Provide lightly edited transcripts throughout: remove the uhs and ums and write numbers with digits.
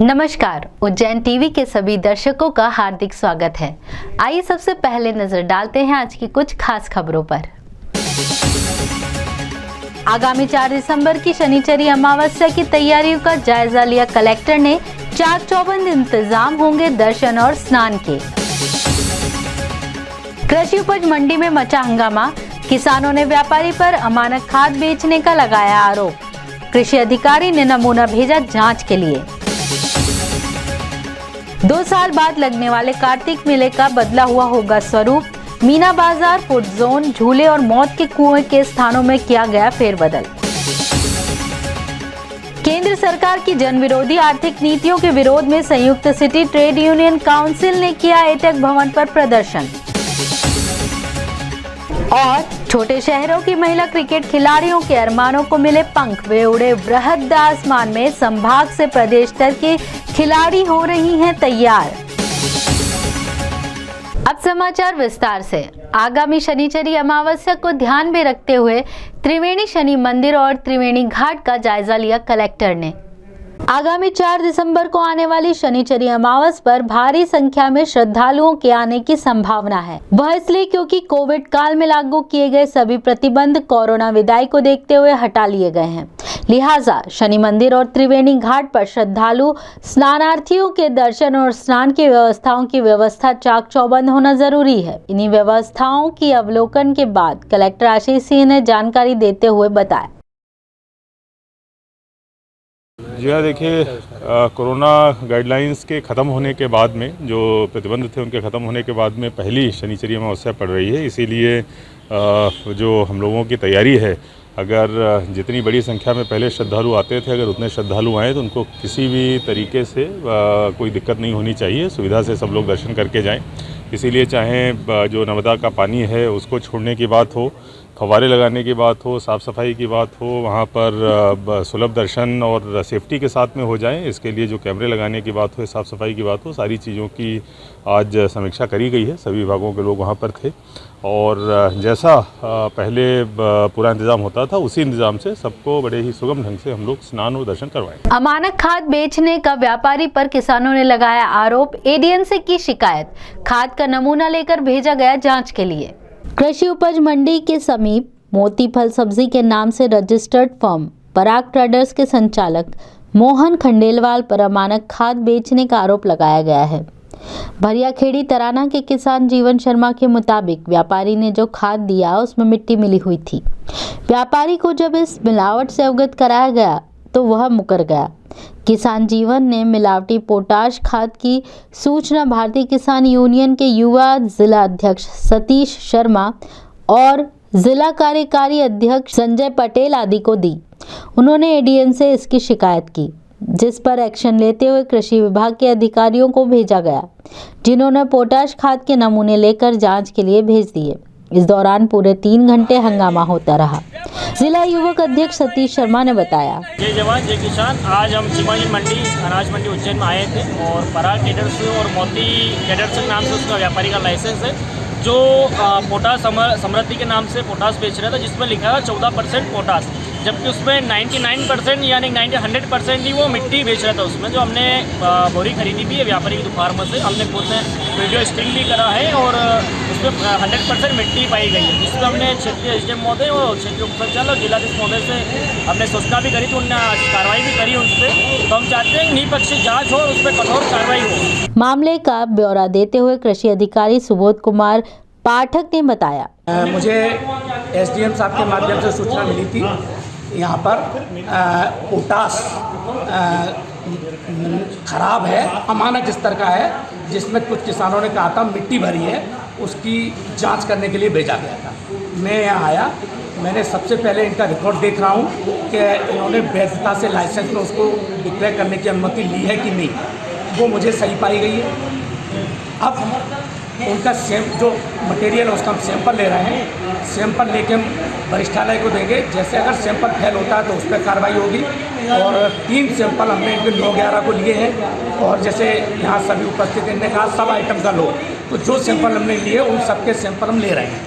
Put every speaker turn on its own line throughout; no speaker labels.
नमस्कार, उज्जैन टीवी के सभी दर्शकों का हार्दिक स्वागत है। आइए सबसे पहले नजर डालते हैं आज की कुछ खास खबरों पर। आगामी 4 दिसंबर की शनिचरी अमावस्या की तैयारियों का जायजा लिया कलेक्टर ने। चाक चौबंद इंतजाम होंगे दर्शन और स्नान के। कृषि उपज मंडी में मचा हंगामा, किसानों ने व्यापारी पर अमानक खाद बेचने का लगाया आरोप। कृषि अधिकारी ने नमूना भेजा जांच के लिए। 2 साल बाद लगने वाले कार्तिक मेले का बदला हुआ होगा स्वरूप। मीना बाजार, फूड जोन, झूले और मौत के कुएं के स्थानों में किया गया फेरबदल। केंद्र सरकार की जनविरोधी आर्थिक नीतियों के विरोध में संयुक्त सिटी ट्रेड यूनियन काउंसिल ने किया एटेक भवन पर प्रदर्शन। और छोटे शहरों की महिला क्रिकेट खिलाड़ियों के अरमानों को मिले पंख, वे उड़े बृहद आसमान में। संभाग से प्रदेश तक के खिलाड़ी हो रही हैं तैयार। अब समाचार विस्तार से। आगामी शनिचरी अमावस्या को ध्यान में रखते हुए त्रिवेणी शनि मंदिर और त्रिवेणी घाट का जायजा लिया कलेक्टर ने। आगामी 4 दिसंबर को आने वाली शनिचरी अमावस पर भारी संख्या में श्रद्धालुओं के आने की संभावना है। वह इसलिए क्योंकि कोविड काल में लागू किए गए सभी प्रतिबंध कोरोना विदाई को देखते हुए हटा लिए गए हैं। लिहाजा शनि मंदिर और त्रिवेणी घाट पर श्रद्धालु स्नानार्थियों के दर्शन और स्नान की व्यवस्थाओं की व्यवस्था चाक चौबंद होना जरूरी है। इन्हीं व्यवस्थाओं की अवलोकन के बाद कलेक्टर आशीष सिंह ने जानकारी देते हुए बताया।
जी हाँ, देखिए कोरोना गाइडलाइंस के ख़त्म होने के बाद में जो प्रतिबंध थे उनके ख़त्म होने के बाद में पहली शनिचरी अमावस्या पड़ रही है। इसीलिए जो हम लोगों की तैयारी है, अगर जितनी बड़ी संख्या में पहले श्रद्धालु आते थे, अगर उतने श्रद्धालु आए तो उनको किसी भी तरीके से कोई दिक्कत नहीं होनी चाहिए। सुविधा से सब लोग दर्शन करके जाएं। इसीलिए चाहे जो नर्मदा का पानी है उसको छोड़ने की बात हो, फव्वारे लगाने की बात हो, साफ़ सफाई की बात हो, वहाँ पर सुलभ दर्शन और सेफ्टी के साथ में हो जाएं। इसके लिए जो कैमरे लगाने की बात हो, साफ़ सफाई की बात हो, सारी चीज़ों की आज समीक्षा करी गई है। सभी विभागों के लोग वहाँ पर थे और जैसा पहले पूरा इंतज़ाम होता था उसी इंतज़ाम से सबको बड़े ही सुगम ढंग से हम लोग स्नान और दर्शन करवाएं।
अमानक खाद बेचने का व्यापारी पर किसानों ने लगाया आरोप। एडीएम से की शिकायत, खाद का नमूना लेकर भेजा गया जांच के लिए। कृषि उपज मंडी के समीप मोती फल सब्जी के नाम से रजिस्टर्ड फर्म पराग ट्रेडर्स के संचालक मोहन खंडेलवाल पर अमानक खाद बेचने का आरोप लगाया गया है। भरियाखेड़ी तराना के किसान जीवन शर्मा के मुताबिक व्यापारी ने जो खाद दिया उसमें मिट्टी मिली हुई थी। व्यापारी को जब इस मिलावट से अवगत कराया गया तो वह मुकर गया। किसान जीवन ने मिलावटी पोटाश खाद की सूचना भारतीय किसान यूनियन के युवा जिला अध्यक्ष सतीश शर्मा और जिला कार्यकारी अध्यक्ष संजय पटेल आदि को दी। उन्होंने एडीएम से इसकी शिकायत की, जिस पर एक्शन लेते हुए कृषि विभाग के अधिकारियों को भेजा गया, जिन्होंने पोटाश खाद के नमूने लेकर जांच के लिए भेज दिए। इस दौरान पूरे 3 घंटे हंगामा होता रहा। जिला युवक अध्यक्ष सतीश शर्मा ने बताया,
जय जवान जय किसान। आज हम चिमानी मंडी अनाज मंडी उज्जैन में आए थे और पराग ट्रेडर्स और मोती ट्रेडर्स के नाम से उसका व्यापारी का लाइसेंस है, जो पोटाश समृद्धि के नाम से पोटाश बेच रहा था, जिसमें लिखा है 14% पोटाश, जबकि उसमें 99% यानी 100% ही वो मिट्टी बेच रहा था उसमें। जो हमने बोरी खरीदी भी है व्यापारी की दुकान से, हमने खुद ने वीडियो स्टिल भी करा है और उसमें 100% मिट्टी पाई गई है, जिसमें हमने क्षेत्रीय एसडीएम महोदय और क्षेत्रीय उप संचालक और जिलाधीश महोदय से हमने सूचना भी करी थी, उन्होंने कार्रवाई भी करी उस पर। तो हम चाहते हैं निष्पक्ष जाँच हो और उस पर कठोर कार्रवाई हो।
मामले का ब्यौरा देते हुए कृषि अधिकारी सुबोध कुमार पाठक ने बताया,
मुझे एसडीएम साहब के माध्यम से सूचना मिली थी यहाँ पर पोटाश खराब है, अमानक स्तर का है, जिसमें कुछ किसानों ने कहा था मिट्टी भरी है, उसकी जांच करने के लिए भेजा गया था। मैं यहाँ आया, मैंने सबसे पहले इनका रिकॉर्ड देख रहा हूँ कि इन्होंने वैधता से लाइसेंस में उसको विक्रय करने की अनुमति ली है कि नहीं, वो मुझे सही पाई गई है। अब उनका जो मटेरियल है उसका हम सैंपल ले रहे हैं, सैंपल लेके हम वरिष्ठालय को देंगे। जैसे अगर सैंपल फेल होता है तो उस पर कार्रवाई होगी। और 3 सैंपल हमने इनके 9/11 को लिए हैं और जैसे यहाँ सभी उपस्थित इनने कहा सब आइटम का लो, तो जो सैंपल हमने लिए उन सबके सैंपल हम ले रहे हैं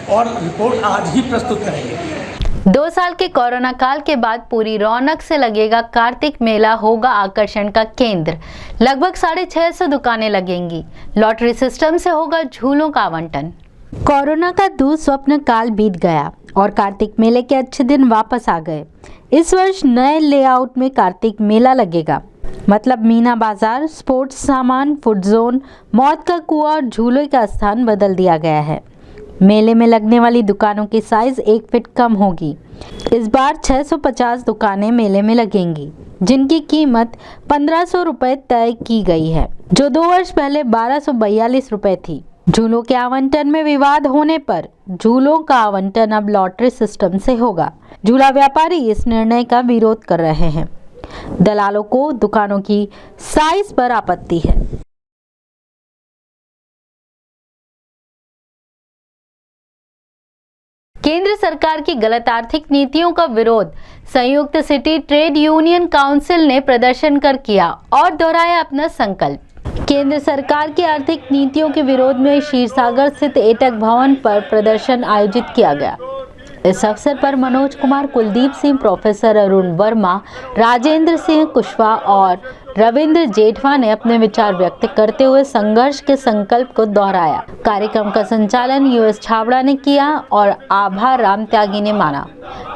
और रिपोर्ट आज ही प्रस्तुत करेंगे।
2 साल के कोरोना काल के बाद पूरी रौनक से लगेगा कार्तिक मेला, होगा आकर्षण का केंद्र। लगभग 650 दुकानें लगेंगी। लॉटरी सिस्टम से होगा झूलों का आवंटन। कोरोना का दुस्वप्न काल बीत गया और कार्तिक मेले के अच्छे दिन वापस आ गए। इस वर्ष नए लेआउट में कार्तिक मेला लगेगा। मतलब मीना बाजार, स्पोर्ट्स सामान, फूड जोन, मौत का कुआं और झूले का स्थान बदल दिया गया है। मेले में लगने वाली दुकानों की साइज 1 फीट कम होगी। इस बार 650 दुकानें मेले में लगेंगी, जिनकी कीमत 1500 रुपये तय की गई है, जो 2 वर्ष पहले 1242 रुपये थी। झूलों के आवंटन में विवाद होने पर झूलों का आवंटन अब लॉटरी सिस्टम से होगा। झूला व्यापारी इस निर्णय का विरोध कर रहे हैं। दलालों को दुकानों की साइज पर आपत्ति है। केंद्र सरकार की गलत आर्थिक नीतियों का विरोध संयुक्त सिटी ट्रेड यूनियन काउंसिल ने प्रदर्शन कर किया और दोहराया अपना संकल्प। केंद्र सरकार की आर्थिक नीतियों के विरोध में क्षीरसागर स्थित एटक भवन पर प्रदर्शन आयोजित किया गया। इस अवसर पर मनोज कुमार, कुलदीप सिंह, प्रोफेसर अरुण वर्मा, राजेंद्र सिंह कुशवाहा और रविंद्र जेठवा ने अपने विचार व्यक्त करते हुए संघर्ष के संकल्प को दोहराया। कार्यक्रम का संचालन यूएस छाबड़ा ने किया और आभार राम त्यागी ने माना।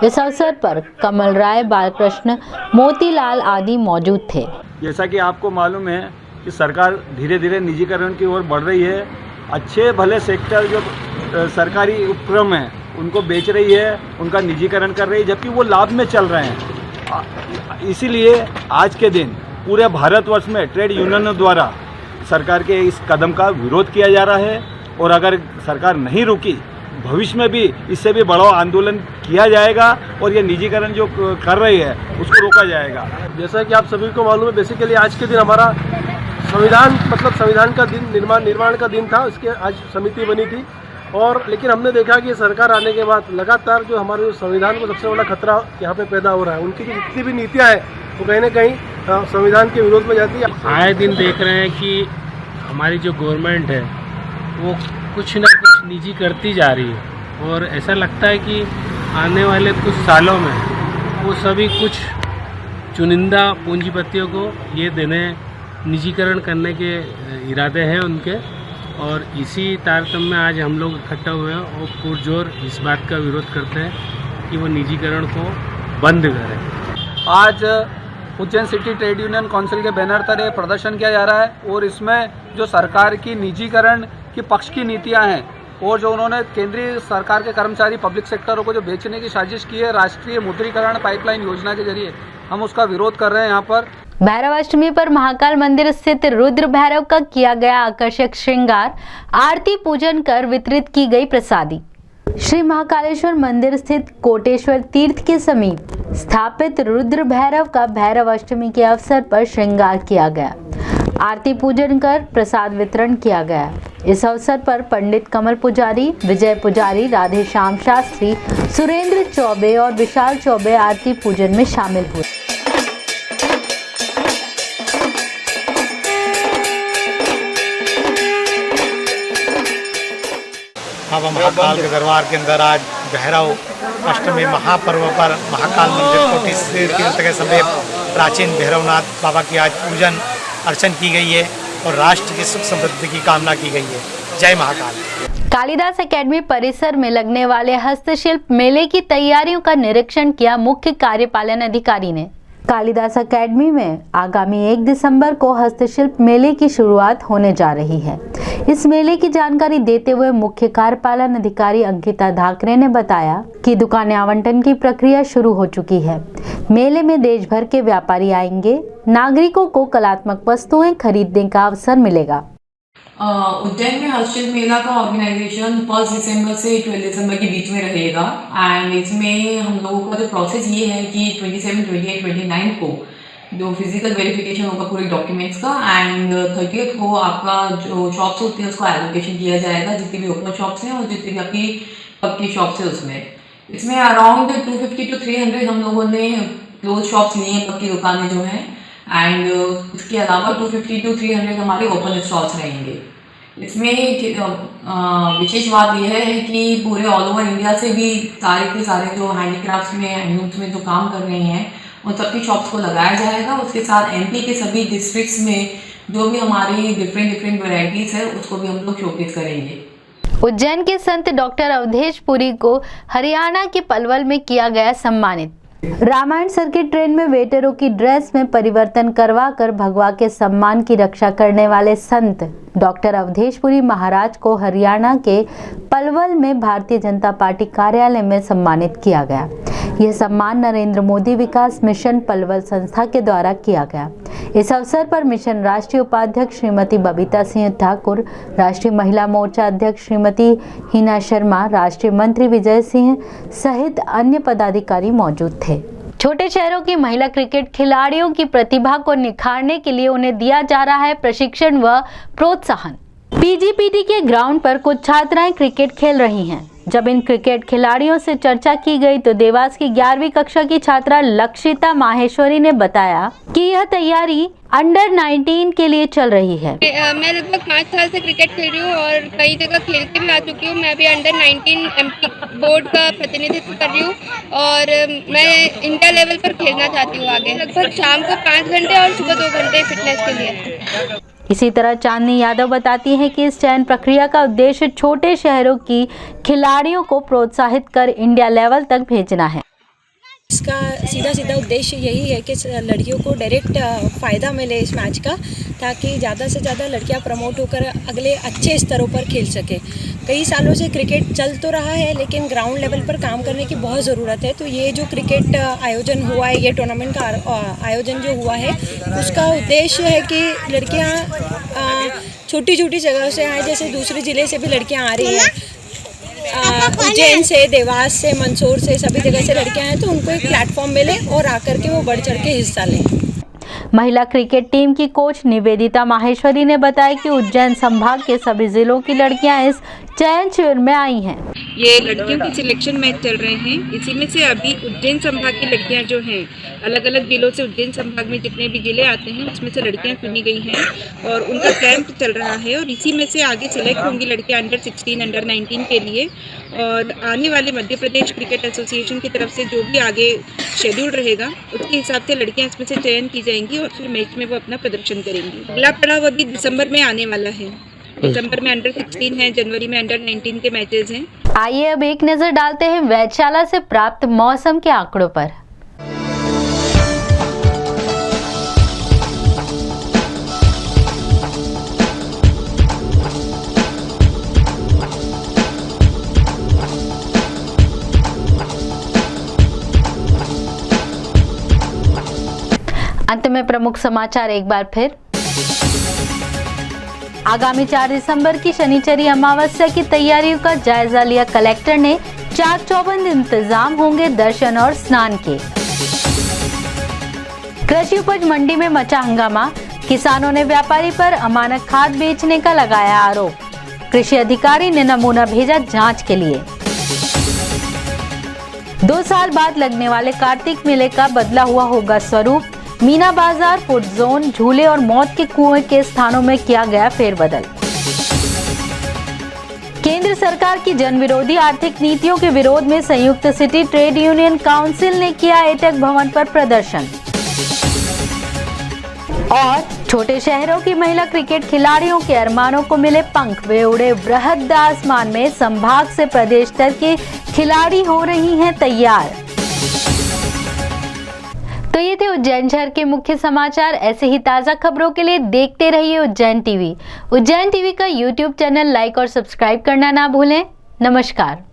इस अवसर पर कमल राय, बालकृष्ण, मोतीलाल आदि मौजूद थे।
जैसा कि आपको मालूम है कि सरकार धीरे धीरे निजीकरण की ओर बढ़ रही है। अच्छे भले सेक्टर जो सरकारी उपक्रम हैं उनको बेच रही है, उनका निजीकरण कर रही है, जबकि वो लाभ में चल रहे हैं। इसीलिए आज के दिन पूरे भारतवर्ष में ट्रेड यूनियनों द्वारा सरकार के इस कदम का विरोध किया जा रहा है और अगर सरकार नहीं रुकी, भविष्य में भी इससे भी बड़ा आंदोलन किया जाएगा और ये निजीकरण जो कर रही है उसको रोका जाएगा।
जैसा कि आप सभी को मालूम है, बेसिकली आज के दिन हमारा संविधान का दिन, निर्माण का दिन था। उसके आज समिति बनी थी और लेकिन हमने देखा कि सरकार आने के बाद लगातार जो हमारे जो संविधान को सबसे बड़ा खतरा यहाँ पे पैदा हो रहा है। उनकी जो जितनी भी नीतियाँ हैं वो कहीं ना कहीं संविधान के विरोध में जाती है।
आए दिन देख रहे हैं कि हमारी जो गवर्नमेंट है वो कुछ ना कुछ निजी करती जा रही है और ऐसा लगता है कि आने वाले कुछ सालों में वो सभी कुछ चुनिंदा पूंजीपतियों को ये देने, निजीकरण करने के इरादे हैं उनके। और इसी तारतम्य में आज हम लोग इकट्ठा हुए हैं और पुरजोर इस बात का विरोध करते हैं कि वो निजीकरण को बंद करें।
आज Ujjain city trade union council के बैनर तले प्रदर्शन किया जा रहा है और इसमें जो सरकार की निजीकरण की पक्ष की नीतियां हैं और जो उन्होंने केंद्रीय सरकार के कर्मचारी पब्लिक सेक्टरों को जो बेचने की साजिश की है राष्ट्रीय मुद्रीकरण पाइपलाइन योजना के जरिए, हम उसका विरोध कर रहे हैं। यहाँ पर
भैरव अष्टमी पर महाकाल मंदिर स्थित रुद्र भैरव का किया गया आकर्षक श्रृंगार, आरती पूजन कर वितरित की गई प्रसादी। श्री महाकालेश्वर मंदिर स्थित कोटेश्वर तीर्थ के समीप स्थापित रुद्र भैरव का भैरव अष्टमी के अवसर पर श्रृंगार किया गया। आरती पूजन कर प्रसाद वितरण किया गया। इस अवसर पर पंडित कमल पुजारी, विजय पुजारी, राधे श्याम शास्त्री, सुरेंद्र चौबे और विशाल चौबे आरती पूजन में शामिल हुए।
बाबा महाकाल के दरबार के अंदर आज भैरव अष्टमी महापर्व पर महाकाल मंदिर कोटेश्वर तीर्थ के समीप प्राचीन भैरवनाथ बाबा की आज पूजन अर्चन की गई है और राष्ट्र की सुख समृद्धि की कामना की गई है। जय महाकाल।
कालिदास एकेडमी परिसर में लगने वाले हस्तशिल्प मेले की तैयारियों का निरीक्षण किया मुख्य कार्यपालन अधिकारी ने। कालिदास एकेडमी में आगामी 1 दिसंबर को हस्तशिल्प मेले की शुरुआत होने जा रही है। इस मेले की जानकारी देते हुए मुख्य कार्यपालन अधिकारी अंकिता धाकरे ने बताया कि दुकानें आवंटन की प्रक्रिया शुरू हो चुकी है। मेले में देश भर के व्यापारी आएंगे। नागरिकों को कलात्मक वस्तुएं खरीदने का अवसर मिलेगा।
उज्जैन में हस्तशिल्प मेला का ऑर्गेनाइजेशन 1 दिसंबर से 12 दिसंबर के बीच में रहेगा एंड इसमें हम लोगों का जो प्रोसेस ये है कि 27, 28, 29 को जो फिजिकल वेरिफिकेशन होगा पूरे डॉक्यूमेंट्स का एंड 30th को आपका जो शॉप्स होती है उसको एलोकेशन किया जाएगा, जितनी भी ओपन शॉप्स हैं और जितनी भी आपकी पक्की शॉप्स है उसमें। इसमें अराउंड 250 to 300 हम लोगों ने क्लोज शॉप्स ली हैं, पक्की दुकानें जो हैं एंड उसके अलावा 250 to 300 हमारे ओपन स्टॉल्स रहेंगे। इसमें विशेष बात यह है कि पूरे ऑल ओवर इंडिया से भी सारे के सारे जो हैंडीक्राफ्ट्स में हैंडलूम्स में जो काम कर रहे हैं उन सबकी शॉप्स को लगाया जाएगा। उसके साथ एमपी के सभी डिस्ट्रिक्ट्स में जो भी हमारी डिफरेंट वैरायटीज़ है उसको भी हम लोग शोकेस करेंगे।
उज्जैन के संत डॉक्टर अवधेश पुरी को हरियाणा के पलवल में किया गया सम्मानित। रामायण सर्किट ट्रेन में वेटरों की ड्रेस में परिवर्तन करवा कर भगवा के सम्मान की रक्षा करने वाले संत डॉक्टर अवधेश पुरी महाराज को हरियाणा के पलवल में भारतीय जनता पार्टी कार्यालय में सम्मानित किया गया। यह सम्मान नरेंद्र मोदी विकास मिशन पलवल संस्था के द्वारा किया गया। इस अवसर पर मिशन राष्ट्रीय उपाध्यक्ष श्रीमती बबीता सिंह ठाकुर, राष्ट्रीय महिला मोर्चा अध्यक्ष श्रीमती हिना शर्मा, राष्ट्रीय मंत्री विजय सिंह सहित अन्य पदाधिकारी मौजूद थे। छोटे शहरों की महिला क्रिकेट खिलाड़ियों की प्रतिभा को निखारने के लिए उन्हें दिया जा रहा है प्रशिक्षण व प्रोत्साहन। पीजीपीटी के ग्राउंड पर कुछ छात्राएं क्रिकेट खेल रही हैं। जब इन क्रिकेट खिलाड़ियों से चर्चा की गई तो देवास की 11वीं कक्षा की छात्रा लक्षिता माहेश्वरी ने बताया कि यह तैयारी अंडर 19 के लिए चल रही है।
मैं लगभग 5 साल से क्रिकेट खेल रही हूँ और कई जगह खेल के भी आ चुकी हूँ। मैं अभी अंडर 19 एमपी बोर्ड का प्रतिनिधित्व कर रही हूँ और मैं इंटर लेवल पर खेलना चाहती हूँ आगे। लगभग शाम को 5 घंटे और सुबह 2 घंटे फिटनेस के लिए।
इसी तरह चांदनी यादव बताती हैं कि इस चयन प्रक्रिया का उद्देश्य छोटे शहरों की खिलाड़ियों को प्रोत्साहित कर इंडिया लेवल तक भेजना है।
इसका सीधा उद्देश्य यही है कि लड़कियों को डायरेक्ट फ़ायदा मिले इस मैच का, ताकि ज़्यादा से ज़्यादा लड़कियां प्रमोट होकर अगले अच्छे स्तरों पर खेल सके। कई सालों से क्रिकेट चल तो रहा है लेकिन ग्राउंड लेवल पर काम करने की बहुत ज़रूरत है। तो ये जो क्रिकेट आयोजन हुआ है, ये टूर्नामेंट का आयोजन जो हुआ है, उसका उद्देश्य है कि लड़कियाँ छोटी छोटी जगह से आए, जैसे दूसरे ज़िले से भी लड़कियाँ आ रही हैं, उज्जैन से, देवास से, मंदसौर से, सभी जगह से लड़कियां हैं, तो उनको एक प्लेटफॉर्म मिले और आकर के वो बढ़ चढ़ के हिस्सा लें।
महिला क्रिकेट टीम की कोच निवेदिता माहेश्वरी ने बताया कि उज्जैन संभाग के सभी जिलों की लड़कियां इस चयन शिविर में आई हैं।
ये लड़कियों की सिलेक्शन मैच चल रहे हैं। इसी में से अभी उज्जैन संभाग की लड़कियां जो हैं, अलग अलग जिलों से उज्जैन संभाग में जितने भी जिले आते हैं उसमें से लड़कियां चुनी गई हैं और उनका कैंप चल रहा है और इसी में से आगे सिलेक्ट होंगी लड़कियां अंडर 16, अंडर 19 के लिए। और आने वाले मध्य प्रदेश क्रिकेट एसोसिएशन की तरफ से जो भी आगे शेड्यूल रहेगा उसके हिसाब से लड़कियां इसमें से चयन की जाएंगी और फिर मैच में वो अपना प्रदर्शन करेंगी। अगला पड़ाव अभी दिसंबर में आने वाला है। दिसंबर में अंडर 16 है, जनवरी में अंडर 19 के मैचेस हैं।
आइए अब एक नजर डालते हैं वेधशाला से प्राप्त मौसम के आंकड़ों पर। अंत में प्रमुख समाचार एक बार फिर। आगामी 4 दिसंबर की शनिचरी अमावस्या की तैयारियों का जायजा लिया कलेक्टर ने। चाक चौबंद इंतजाम होंगे दर्शन और स्नान के। कृषि उपज मंडी में मचा हंगामा, किसानों ने व्यापारी पर अमानक खाद बेचने का लगाया आरोप। कृषि अधिकारी ने नमूना भेजा जांच के लिए। 2 साल बाद लगने वाले कार्तिक मेले का बदला हुआ होगा स्वरूप। मीना बाजार, फूड जोन, झूले और मौत के कुएं के स्थानों में किया गया फेरबदल। केंद्र सरकार की जनविरोधी आर्थिक नीतियों के विरोध में संयुक्त सिटी ट्रेड यूनियन काउंसिल ने किया एटेक भवन पर प्रदर्शन। और छोटे शहरों की महिला क्रिकेट खिलाड़ियों के अरमानों को मिले पंख, वे उड़े बृहद आसमान में। संभाग से प्रदेश स्तर के खिलाड़ी हो रही हैं तैयार। तो ये थे उज्जैन शहर के मुख्य समाचार। ऐसे ही ताज़ा खबरों के लिए देखते रहिए उज्जैन टीवी। उज्जैन टीवी का यूट्यूब चैनल लाइक और सब्सक्राइब करना ना भूलें। नमस्कार।